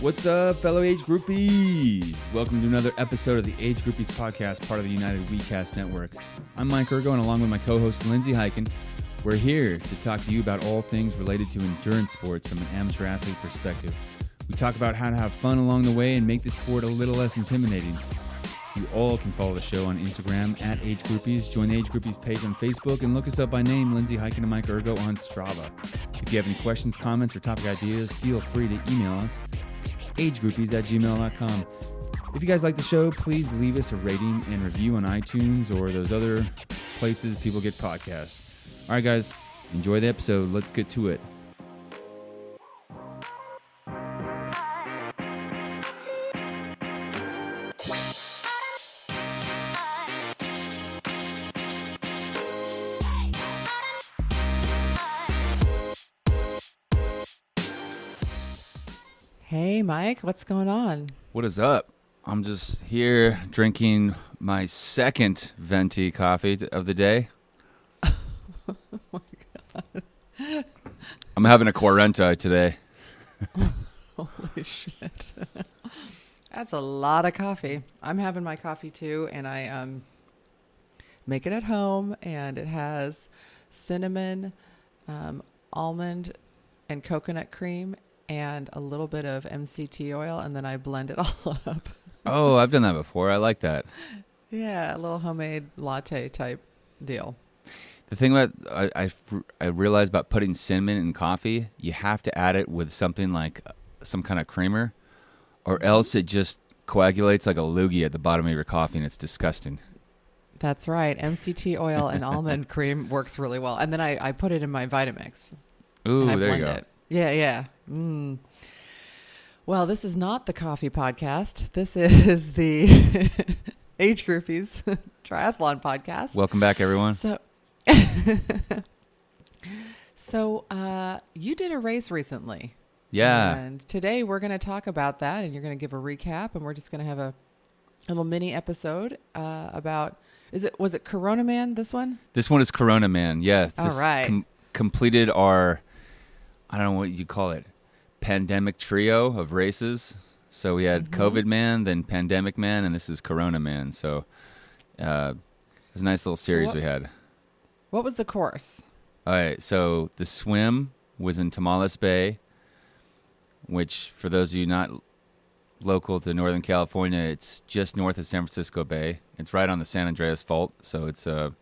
What's up, fellow Age Groupies? Welcome to another episode of the Age Groupies Podcast, part of the United WeCast Network. I'm Mike Ergo, and along with my co-host Lindsay, Hiken, we're here to talk to you about all things related to endurance sports from an amateur athlete perspective. We talk about how to have fun along the way and make the sport a little less intimidating. You all can follow the show on Instagram at Age Groupies, join the Age Groupies page on Facebook, and look us up by name, Lindsay, Hiken, and Mike Ergo on Strava. If you have any questions, comments, or topic ideas, feel free to email us, agegroupies@gmail.com. If you guys like the show, please leave us a rating and review on iTunes or those other places people get podcasts. All right, guys, enjoy the episode. Let's get to it. Hey, Mike, what's going on? What is up? I'm just here drinking my second venti coffee of the day. Oh, my God. I'm having a Quarenta today. Holy shit. That's a lot of coffee. I'm having my coffee, too, and I make it at home, and it has cinnamon, almond, and coconut cream, and a little bit of MCT oil, and then I blend it all up. Oh, I've done that before. I like that. Yeah, a little homemade latte type deal. The thing about I realized about putting cinnamon in coffee, you have to add it with something like some kind of creamer, or else it just coagulates like a loogie at the bottom of your coffee, and it's disgusting. That's right. MCT oil and almond cream works really well. And then I put it in my Vitamix. Ooh, and I there you blend go. it. Yeah. Well, this is not the coffee podcast. This is the Age Groupies Triathlon Podcast. Welcome back, everyone. So you did a race recently. Yeah. And today we're going to talk about that, and you're going to give a recap, and we're just going to have a little mini episode about, was it Corona Man, this one? This one is Corona Man. Yeah. All right. Completed our, I don't know what you call it, pandemic trio of races. So we had COVID Man, then Pandemic Man, and this is Corona Man. So it was a nice little series we had. What was the course? All right. So the swim was in Tamales Bay, which for those of you not local to Northern California, it's just north of San Francisco Bay. It's right on the San Andreas Fault. So it's a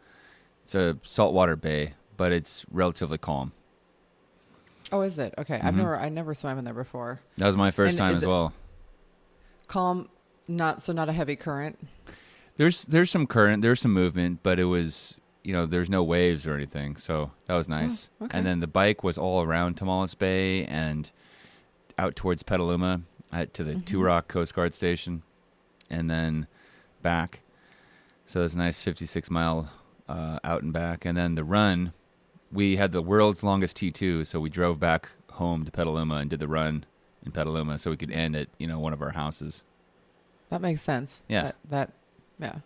saltwater bay, but it's relatively calm. Oh, is it? Okay. Mm-hmm. I never swam in there before. That was my first time as well. Calm, not a heavy current. There's some current, there's some movement, but it was, there's no waves or anything, so that was nice. Oh, okay. And then the bike was all around Tamales Bay and out towards Petaluma to the Two Rock Coast Guard Station, and then back. So it was a nice 56-mile out and back. And then the run, we had the world's longest T2, so we drove back home to Petaluma and did the run in Petaluma so we could end at, one of our houses. That makes sense. Yeah. Yeah.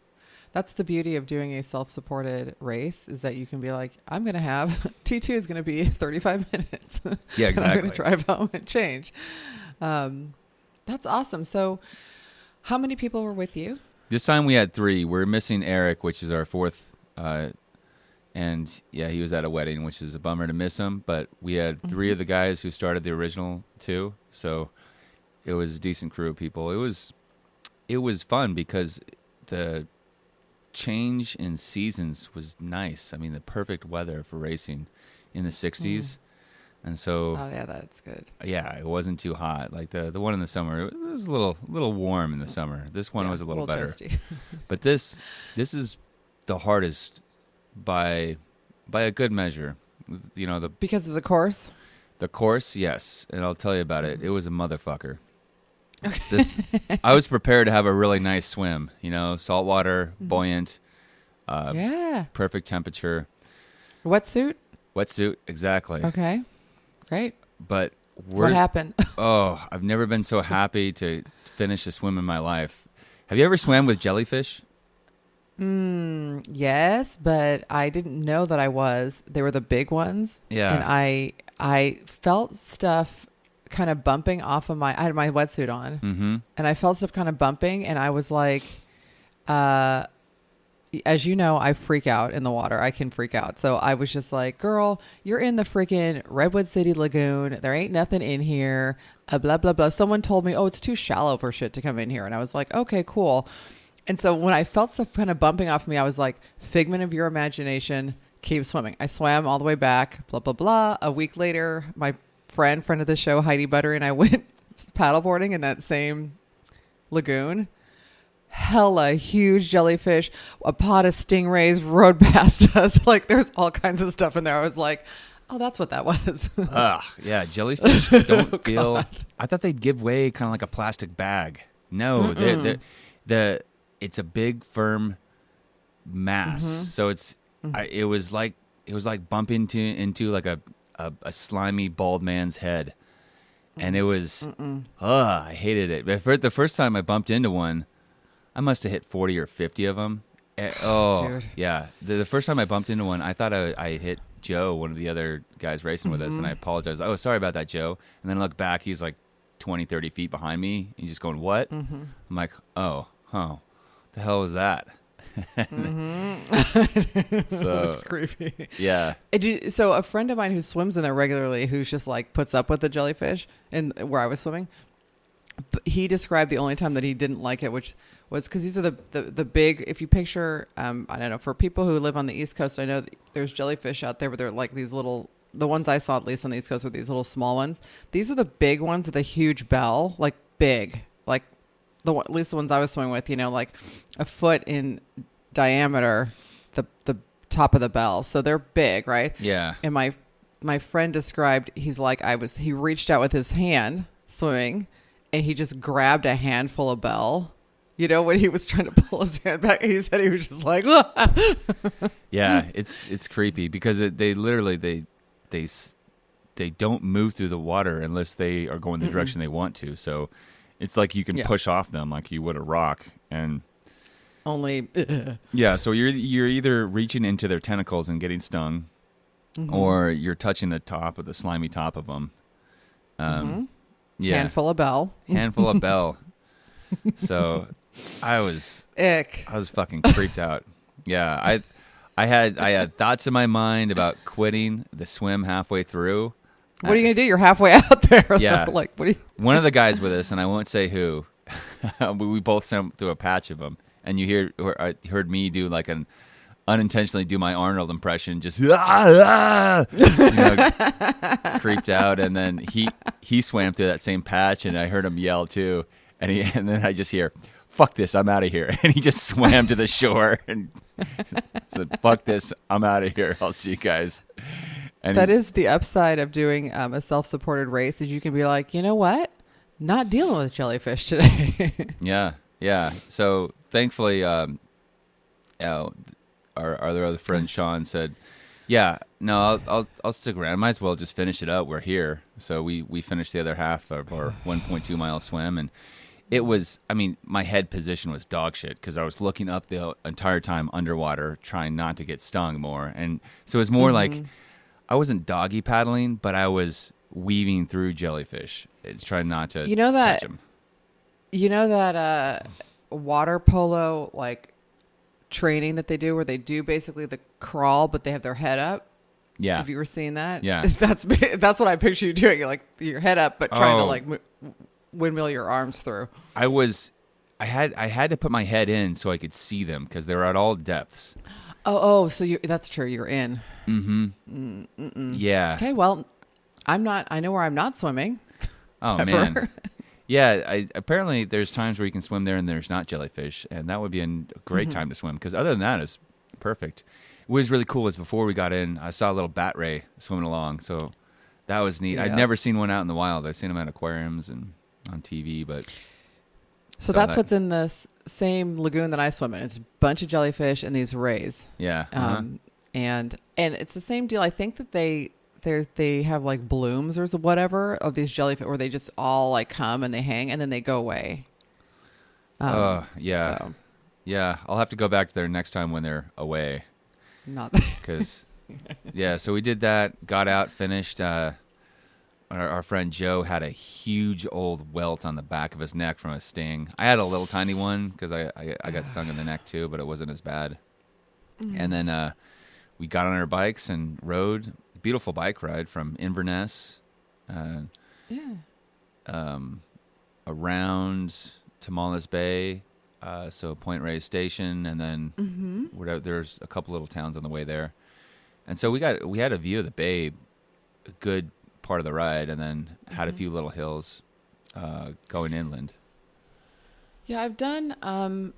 That's the beauty of doing a self-supported race, is that you can be like, I'm going to have, T2 is going to be 35 minutes. Yeah, exactly. I'm going to drive home and change. That's awesome. So how many people were with you? This time we had 3. We're missing Eric, which is our 4th. And yeah, he was at a wedding, which is a bummer to miss him. But we had 3 of the guys who started the original 2. So it was a decent crew of people. It was fun because the change in seasons was nice. I mean, the perfect weather for racing in the 60s. And so, oh yeah, that's good. Yeah, it wasn't too hot. Like the one in the summer, it was a little warm in the summer. This one was a little better. Toasty. But this is the hardest by a good measure. Because of the course? The course, yes. And I'll tell you about it. It was a motherfucker. Okay. I was prepared to have a really nice swim, saltwater, buoyant, perfect temperature. Wetsuit, exactly. Okay, great. But what happened? Oh, I've never been so happy to finish a swim in my life. Have you ever swam with jellyfish? Yes, but I didn't know that I was. They were the big ones. Yeah. And I felt stuff kind of bumping off of I had my wetsuit on, and I felt stuff kind of bumping, and I was like, as you know, I freak out in the water. I can freak out. So I was just like, girl, you're in the freaking Redwood City Lagoon. There ain't nothing in here. Blah, blah, blah. Someone told me, oh, it's too shallow for shit to come in here. And I was like, okay, cool. And so when I felt stuff kind of bumping off me, I was like, figment of your imagination, keep swimming. I swam all the way back, blah, blah, blah. A week later, my friend of the show, Heidi Butter, and I went paddleboarding in that same lagoon. Hella huge jellyfish, a pot of stingrays rode past us. Like, there's all kinds of stuff in there. I was like, oh, that's what that was. Yeah, jellyfish don't feel. God. I thought they'd give way, kind of like a plastic bag. No, it's a big firm mass. So it was like bumping into like a slimy bald man's head, and it was. I hated it. But the first time I bumped into one, I must have hit 40 or 50 of them. Dude. Yeah. The first time I bumped into one, I thought I hit Joe, one of the other guys racing with us, and I apologized. Oh, sorry about that, Joe. And then I look back, he's like 20, 30 feet behind me. He's just going, what? I'm like, oh, the hell was that? So it's creepy. Yeah. So a friend of mine who swims in there regularly, who's just like puts up with the jellyfish, and where I was swimming, he described the only time that he didn't like it, which was because these are the big, if you picture, I don't know, for people who live on the East Coast, I know there's jellyfish out there, but they're like these little, the ones I saw at least on the East Coast were these little small ones. These are the big ones with a huge bell, like big, like at least the ones I was swimming with, like a foot in diameter, the top of the bell. So they're big, right? Yeah. And my friend described, he's like, he reached out with his hand swimming, and he just grabbed a handful of bell. When he was trying to pull his hand back, he said he was just like, yeah, it's creepy because they literally they don't move through the water unless they are going the direction they want to. So it's like you can push off them like you would a rock, and only yeah. So you're either reaching into their tentacles and getting stung, or you're touching the top of the slimy top of them. Yeah, handful of bell. So I was fucking creeped out. Yeah, I had thoughts in my mind about quitting the swim halfway through. What are you gonna do? You're halfway out there. Yeah, like what? One of the guys with us, and I won't say who, we both swam through a patch of them, and I heard me do like an unintentionally do my Arnold impression, just creeped out, and then he swam through that same patch, and I heard him yell too, and then I just hear, "Fuck this, I'm out of here," and he just swam to the shore and said, "Fuck this, I'm out of here. I'll see you guys." And that is the upside of doing a self-supported race, is you can be like, you know what, not dealing with jellyfish today. Yeah. So thankfully, our other friend Sean said, "Yeah, no, I'll stick around. Might as well just finish it up. We're here." So we finished the other half of our 1.2 mile swim, and it was, my head position was dog shit because I was looking up the entire time underwater, trying not to get stung more, and so it was more like I wasn't doggy paddling, but I was weaving through jellyfish, trying not to catch them. You know that water polo like training that they do, where they do basically the crawl, but they have their head up. Yeah. Have you ever seen that? Yeah. That's what I picture you doing. You're like your head up, but trying to like windmill your arms through. I had to put my head in so I could see them because they're at all depths. Oh, so that's true. You're in. Yeah. Okay. Well, I'm not. I know where I'm not swimming. Oh ever. Man. Yeah. Apparently, there's times where you can swim there and there's not jellyfish, and that would be a great time to swim. Because other than that, it's perfect. What was really cool is before we got in, I saw a little bat ray swimming along, so that was neat. Yeah. I'd never seen one out in the wild. I've seen them at aquariums and on TV, but so that's what's in the same lagoon that I swim in. It's a bunch of jellyfish and these rays. Yeah. And it's the same deal. I think that they have like blooms or whatever of these jellyfish, where they just all like come and they hang and then they go away. Yeah. So. Yeah. I'll have to go back there next time when they're away. Not because, yeah. So we did that, got out, finished. our friend Joe had a huge old welt on the back of his neck from a sting. I had a little tiny one because I got stung in the neck too, but it wasn't as bad. And then we got on our bikes and rode. Beautiful bike ride from Inverness around Tamales Bay, so Point Reyes Station, and then there's a couple little towns on the way there. And so we had a view of the bay a good part of the ride, and then had a few little hills going inland. Yeah, I've done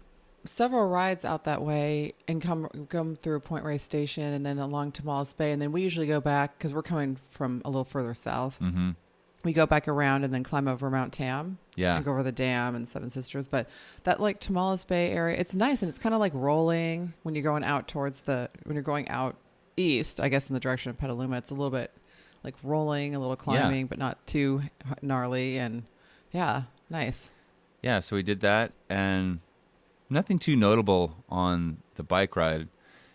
several rides out that way and come through Point Reyes Station and then along Tamales Bay, and then we usually go back because we're coming from a little further south. Mm-hmm. We go back around and then climb over Mount Tam. Yeah, and go over the dam and Seven Sisters. But that like Tamales Bay area, it's nice, and it's kind of like rolling when you're going out when you're going out east, I guess in the direction of Petaluma. It's a little bit like rolling, a little climbing, but not too gnarly, and nice. Yeah, so we did that, and nothing too notable on the bike ride,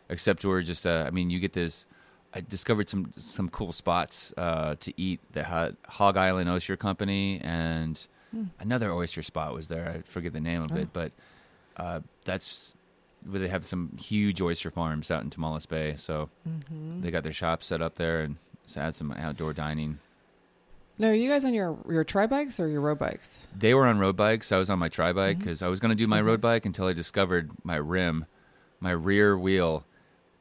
except we're just, you get this, I discovered some cool spots to eat that had Hog Island Oyster Company, and another oyster spot was there. I forget the name of it, but that's where they have some huge oyster farms out in Tamales Bay, so they got their shops set up there, and so had some outdoor dining. Now, are you guys on your tri bikes or your road bikes? They were on road bikes. I was on my tri bike because I was going to do my road bike until I discovered my rim, my rear wheel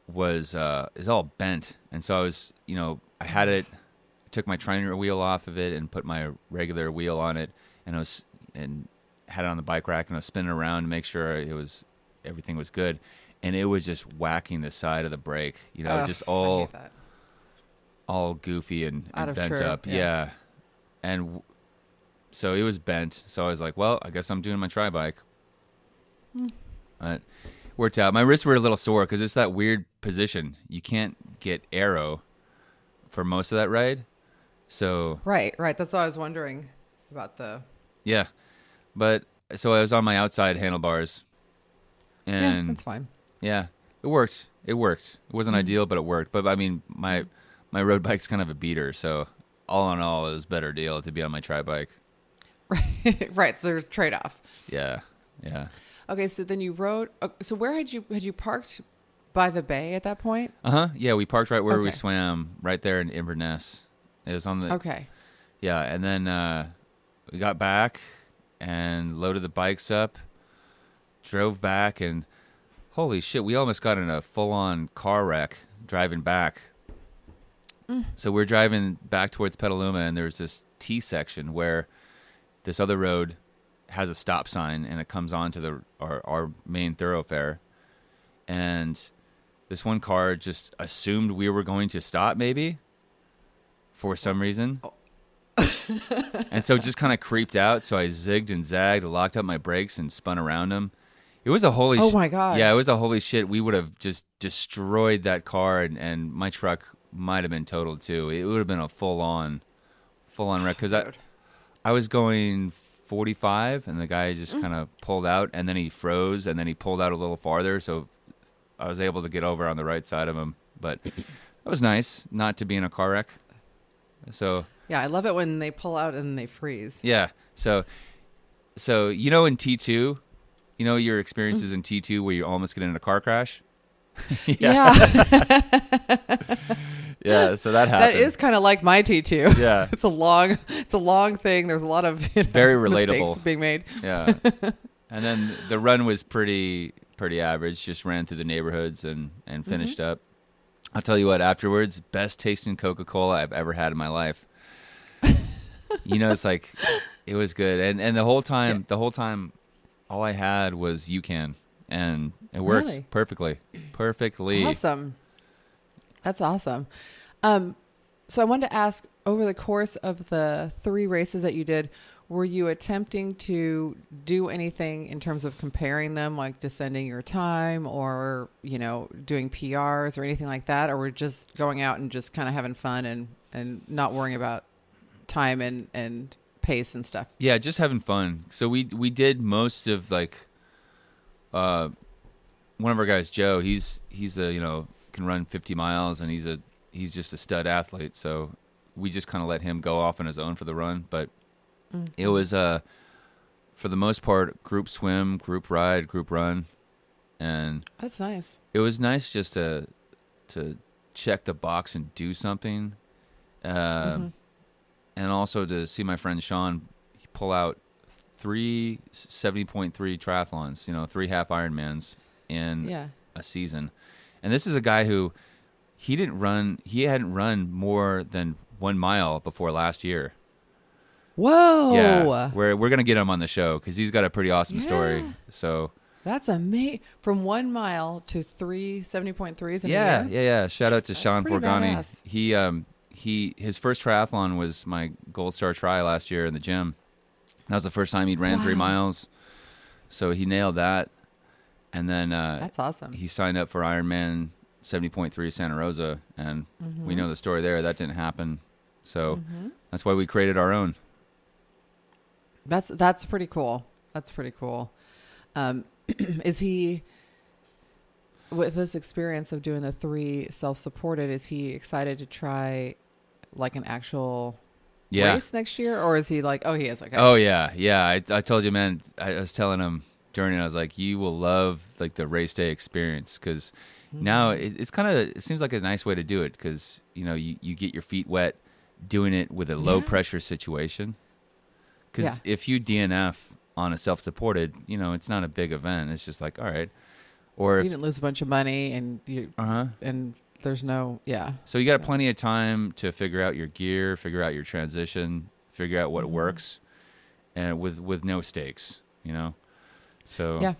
is all bent, and so I was, I had it, took my trainer wheel off of it and put my regular wheel on it, and had it on the bike rack, and I was spinning around to make sure everything was good, and it was just whacking the side of the brake, just all goofy and bent up. Yeah. And so it was bent. So I was like, well, I guess I'm doing my tri bike. Worked out. My wrists were a little sore because it's that weird position. You can't get Ergo for most of that ride. So Right. That's what I was wondering about the... Yeah. But so I was on my outside handlebars. And that's fine. Yeah. It worked. It wasn't ideal, but it worked. But my road bike's kind of a beater, so all in all, it was a better deal to be on my tri bike. Right. So there's a trade-off. Yeah. Okay, so then you rode. So where had you parked by the bay at that point? Yeah, we parked right where we swam, right there in Inverness. It was on the. Okay. Yeah, and then we got back and loaded the bikes up, drove back, and holy shit, we almost got in a full-on car wreck driving back. So we're driving back towards Petaluma, and there's this T section where this other road has a stop sign, and it comes onto our main thoroughfare. And this one car just assumed we were going to stop, maybe, for some reason. And so just kind of creeped out. So I zigged and zagged, locked up my brakes, and spun around him. It was a holy Oh, my God. Yeah, it was a holy shit. We would have just destroyed that car, and my truck might have been totaled too. It would have been a full-on wreck, because I was going 45, and the guy just kind of pulled out, and then he froze, and then he pulled out a little farther, so I was able to get over on the right side of him. But that was nice not to be in a car wreck. So yeah, I love it when they pull out and they freeze. Yeah. So in T2, your experiences in T2 where you almost get in a car crash? Yeah. Yeah, so that happened. That is kind of like my T2. Yeah. It's a long thing. There's a lot of very relatable mistakes being made. Yeah. And then the run was pretty average, just ran through the neighborhoods and finished up. I'll tell you what, afterwards, best tasting Coca-Cola I've ever had in my life. It's like, it was good. And the whole time all I had was UCAN, and it worked perfectly. Awesome. That's awesome. So I wanted to ask, over the course of the 3 races that you did, were you attempting to do anything in terms of comparing them, like descending your time or, doing PRs or anything like that? Or were just going out and just kind of having fun and not worrying about time and pace and stuff? Yeah, just having fun. So we did most of one of our guys, Joe, he's a, can run 50 miles, and he's just a stud athlete. So we just kind of let him go off on his own for the run. But Mm-hmm. it was, for the most part, group swim, group ride, group run. And That's nice. it was nice just to check the box and do something. And also to see my friend Sean pull out 3 70.3 triathlons, 3 half Ironmans in a season. And this is a guy who he hadn't run more than 1 mile before last year. Whoa. Yeah, we're going to get him on the show because he's got a pretty awesome story. So that's amazing. From 1 mile to 3 70.3s in a year? Yeah. Shout out to Sean Forgani. Badass. His first triathlon was my Gold Star Tri last year in the gym. That was the first time he'd ran 3 miles. So he nailed that. And then that's awesome. He signed up for Ironman 70.3 Santa Rosa, and we know the story there. That didn't happen. So that's why we created our own. That's pretty cool. That's pretty cool. Is he, with this experience of doing the 3 self-supported, is he excited to try like an actual race next year? Or is he like, oh, he is? Okay. Oh, yeah. I told you, man, I was telling him during it, I was like, you will love like the race day experience because now it's kind of, it seems like a nice way to do it because, you get your feet wet doing it with a low pressure situation. Because if you DNF on a self-supported, it's not a big event. It's just like, all right. Or you didn't lose a bunch of money and and there's no, So you got plenty of time to figure out your gear, figure out your transition, figure out what works, and with no stakes, So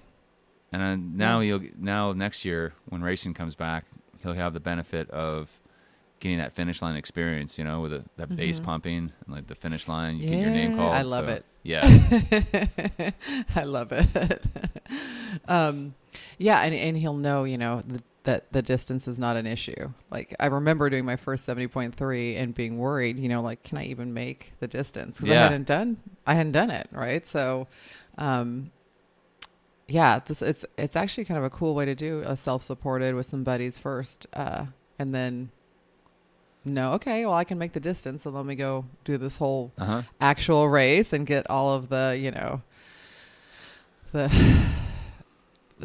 and then now next year when racing comes back, he'll have the benefit of getting that finish line experience, with that bass pumping and like the finish line, you get your name called. I love it. Yeah. I love it. And he'll know, that the distance is not an issue. Like I remember doing my first 70.3 and being worried, like, can I even make the distance? Because I hadn't done it. Right. So, it's actually kind of a cool way to do a self-supported with some buddies first. And then I can make the distance. So let me go do this whole actual race and get all of the,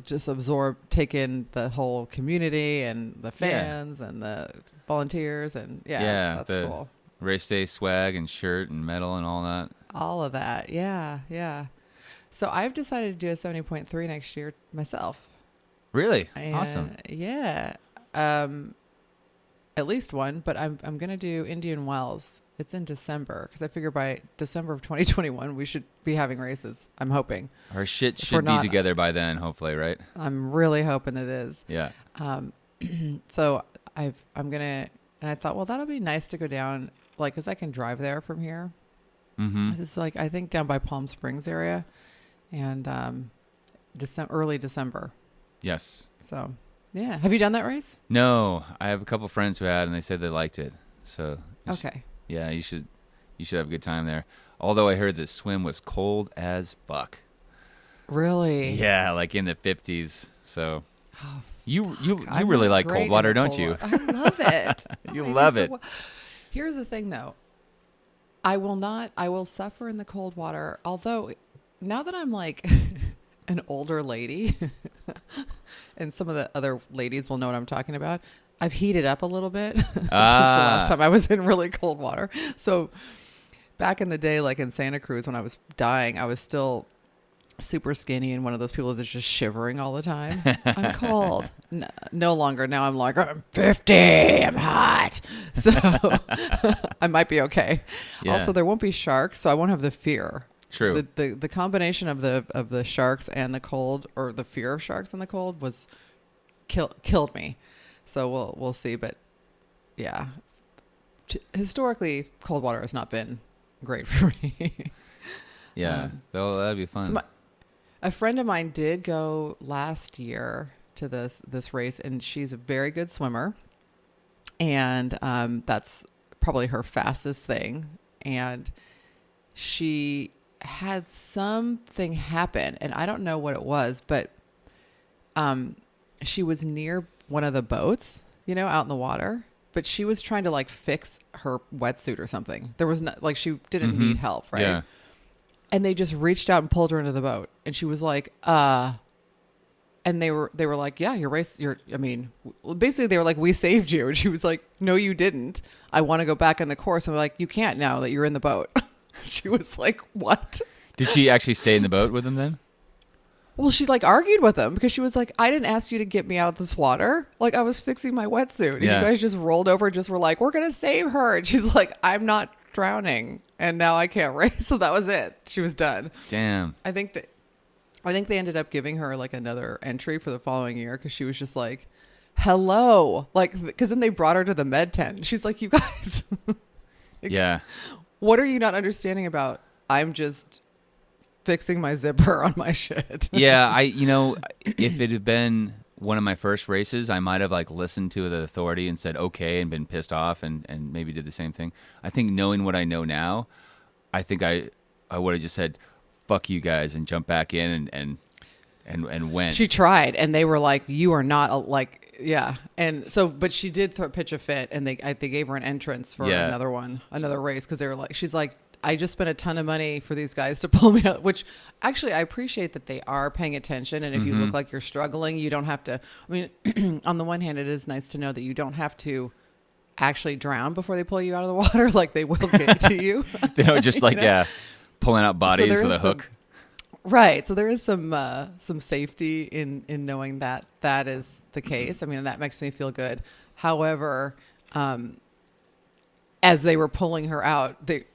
just take in the whole community and the fans and the volunteers and that's cool. Race day swag and shirt and medal and all that. All of that. Yeah. So I've decided to do a 70.3 next year myself. Really? And awesome. Yeah. At least one, but I'm going to do Indian Wells. It's in December because I figure by December of 2021 we should be having races. I'm hoping our shit should be together by then, hopefully, right? I'm really hoping it is. Yeah. So I'm gonna, and I thought, well, that'll be nice to go down, like, because I can drive there from here. It's like I think down by Palm Springs area, and early December. Yes. So yeah, have you done that race? No, I have a couple friends who had, and they said they liked it. So okay. Yeah, you should have a good time there. Although I heard the swim was cold as fuck. Really? Yeah, like in the 50s. So you really like cold water, don't you? I love it. You love it. Here's the thing though. I will suffer in the cold water. Although now that I'm like an older lady and some of the other ladies will know what I'm talking about, I've heated up a little bit since the last time I was in really cold water. So back in the day, like in Santa Cruz, when I was dying, I was still super skinny and one of those people that's just shivering all the time. I'm cold. No longer. Now I'm like, I'm 50. I'm hot. So I might be okay. Yeah. Also, there won't be sharks, so I won't have the fear. True. The combination of the sharks and the cold, or the fear of sharks and the cold, was killed me. So we'll see, but yeah, historically, cold water has not been great for me. Yeah, that'd be fun. So a friend of mine did go last year to this race, and she's a very good swimmer, and that's probably her fastest thing. And she had something happen, and I don't know what it was, but she was near one of the boats, out in the water, but she was trying to like fix her wetsuit or something. There was not like she didn't need help, right? Yeah. And they just reached out and pulled her into the boat, and she was like, and they were like, yeah, basically they were like, we saved you. And she was like, no, you didn't. I want to go back in the course. And they're like, you can't now that you're in the boat. She was like, what? Did she actually stay in the boat with them then? Well, she like argued with them because she was like, I didn't ask you to get me out of this water. Like I was fixing my wetsuit. And you guys just rolled over and just were like, we're going to save her. And she's like, I'm not drowning. And now I can't race. So that was it. She was done. Damn. I think they ended up giving her like another entry for the following year because she was just like, hello. Like, because then they brought her to the med tent. She's like, you guys. Like, what are you not understanding about? I'm just fixing my zipper on my shit. Yeah, if it had been one of my first races, I might have like listened to the authority and said okay and been pissed off and maybe did the same thing. I think knowing what I know now, I think I would have just said fuck you guys and jumped back in and went. She tried and they were like, you are not like, yeah. And so, but she did pitch a fit and they gave her an entrance for another race because they were like, she's like, I just spent a ton of money for these guys to pull me out, which actually I appreciate that they are paying attention. And if you look like you're struggling, you don't have to, I mean, on the one hand, it is nice to know that you don't have to actually drown before they pull you out of the water. Like they will get to you. They don't just like, pulling out bodies with a hook. Right. So there is some safety in knowing that is the case. I mean, that makes me feel good. However, as they were pulling her out, they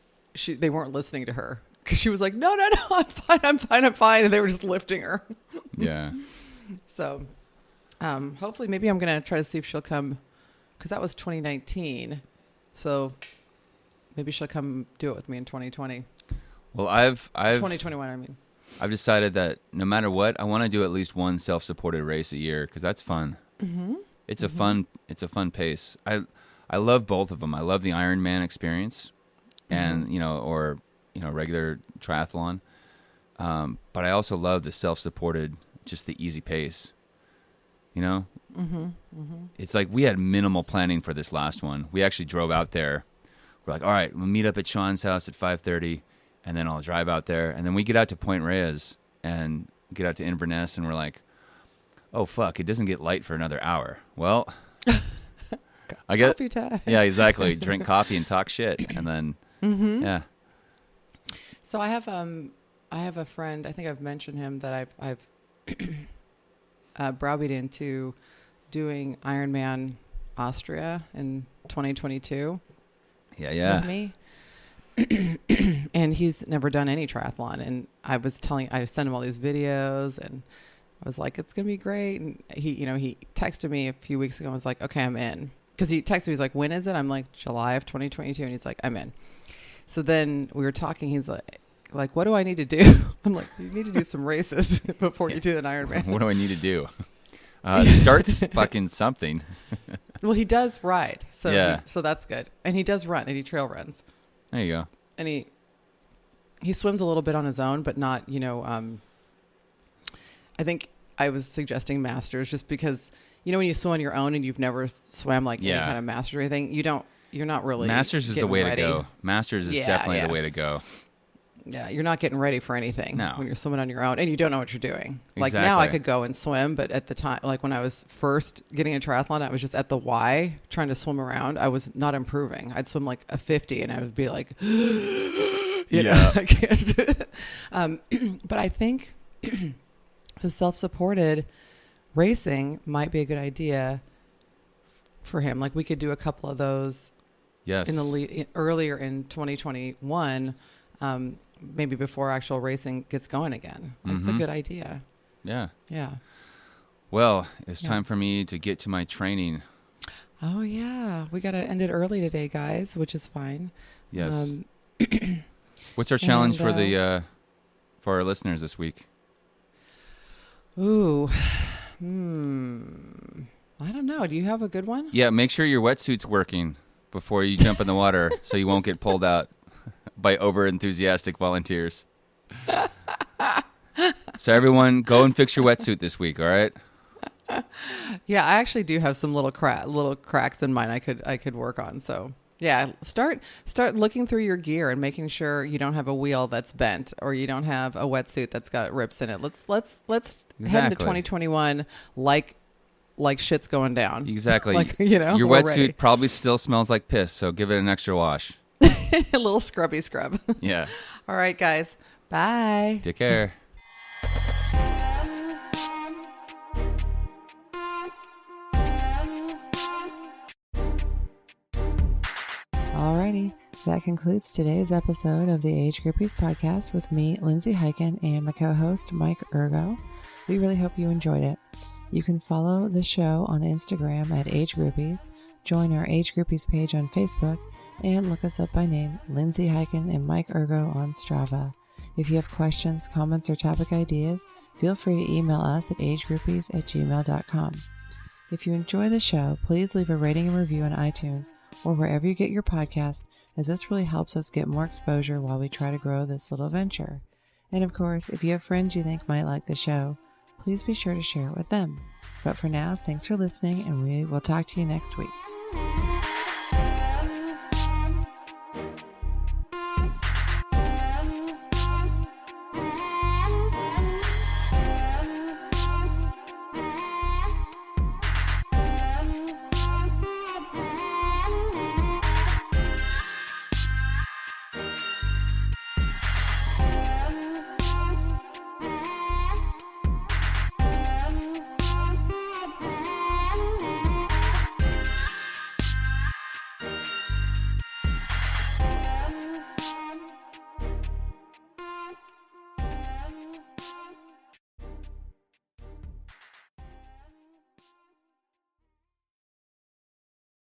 weren't listening to her because she was like, no, I'm fine. And they were just lifting her. Yeah. So hopefully maybe I'm going to try to see if she'll come because that was 2019. So maybe she'll come do it with me in 2020. Well, I've 2021, I mean. I've decided that no matter what, I want to do at least one self-supported race a year because that's fun. Mm-hmm. It's a fun pace. I love both of them. I love the Ironman experience. And, regular triathlon. But I also love the self-supported, just the easy pace, It's like we had minimal planning for this last one. We actually drove out there. We're like, all right, we'll meet up at Sean's house at 5:30 and then I'll drive out there. And then we get out to Point Reyes and get out to Inverness and we're like, oh, fuck, it doesn't get light for another hour. Well, I get coffee time. Yeah, exactly. Drink coffee and talk shit. And then, yeah. So I have a friend, I think I've mentioned him, that I've browbeat into doing Ironman Austria in 2022. Yeah. With me. And he's never done any triathlon. And I sent him all these videos and I was like, it's going to be great. And he texted me a few weeks ago and was like, okay, I'm in. Because he texted me, he's like, when is it? I'm like, July of 2022. And he's like, I'm in. So then we were talking. He's like, what do I need to do? I'm like, you need to do some races before you do an Ironman. What do I need to do? Start fucking something. Well, he does ride. So yeah. So that's good. And he does run and he trail runs. There you go. And he swims a little bit on his own, but not, I think I was suggesting masters just because, when you swim on your own and you've never swam like any kind of master or anything, you're not really. Masters is the way to go. Masters is definitely the way to go. Yeah, you're not getting ready for anything when you're swimming on your own and you don't know what you're doing. Exactly. Like now I could go and swim, but at the time, like when I was first getting a triathlon, I was just at the Y trying to swim around. I was not improving. I'd swim like a 50 and I would be like, I can't do it. But I think the self-supported racing might be a good idea for him. Like we could do a couple of those earlier in 2021, maybe before actual racing gets going again. That's a good idea. Yeah. Yeah. Well, it's time for me to get to my training. Oh yeah. We got to end it early today, guys, which is fine. Yes. What's our challenge for our listeners this week? Ooh. I don't know. Do you have a good one? Yeah, make sure your wetsuit's working before you jump in the water so you won't get pulled out by over-enthusiastic volunteers. So everyone, go and fix your wetsuit this week, all right? Yeah, I actually do have some little cracks in mine I could work on. So yeah, start looking through your gear and making sure you don't have a wheel that's bent or you don't have a wetsuit that's got rips in it. Let's head into 2021 like shit's going down. Exactly. Like, your wetsuit ready. probably still smells like piss, so give it an extra wash. A little scrubby scrub. Yeah. All right, guys. Bye. Take care. Alrighty, that concludes today's episode of the Age Groupies Podcast with me, Lindsay Hiken, and my co-host, Mike Ergo. We really hope you enjoyed it. You can follow the show on Instagram at Age Groupies, join our Age Groupies page on Facebook, and look us up by name, Lindsay Hiken and Mike Ergo on Strava. If you have questions, comments, or topic ideas, feel free to email us at agegroupies@gmail.com. If you enjoy the show, please leave a rating and review on iTunes or wherever you get your podcast, as this really helps us get more exposure while we try to grow this little venture. And of course, if you have friends you think might like the show, please be sure to share it with them. But for now, thanks for listening, and we will talk to you next week.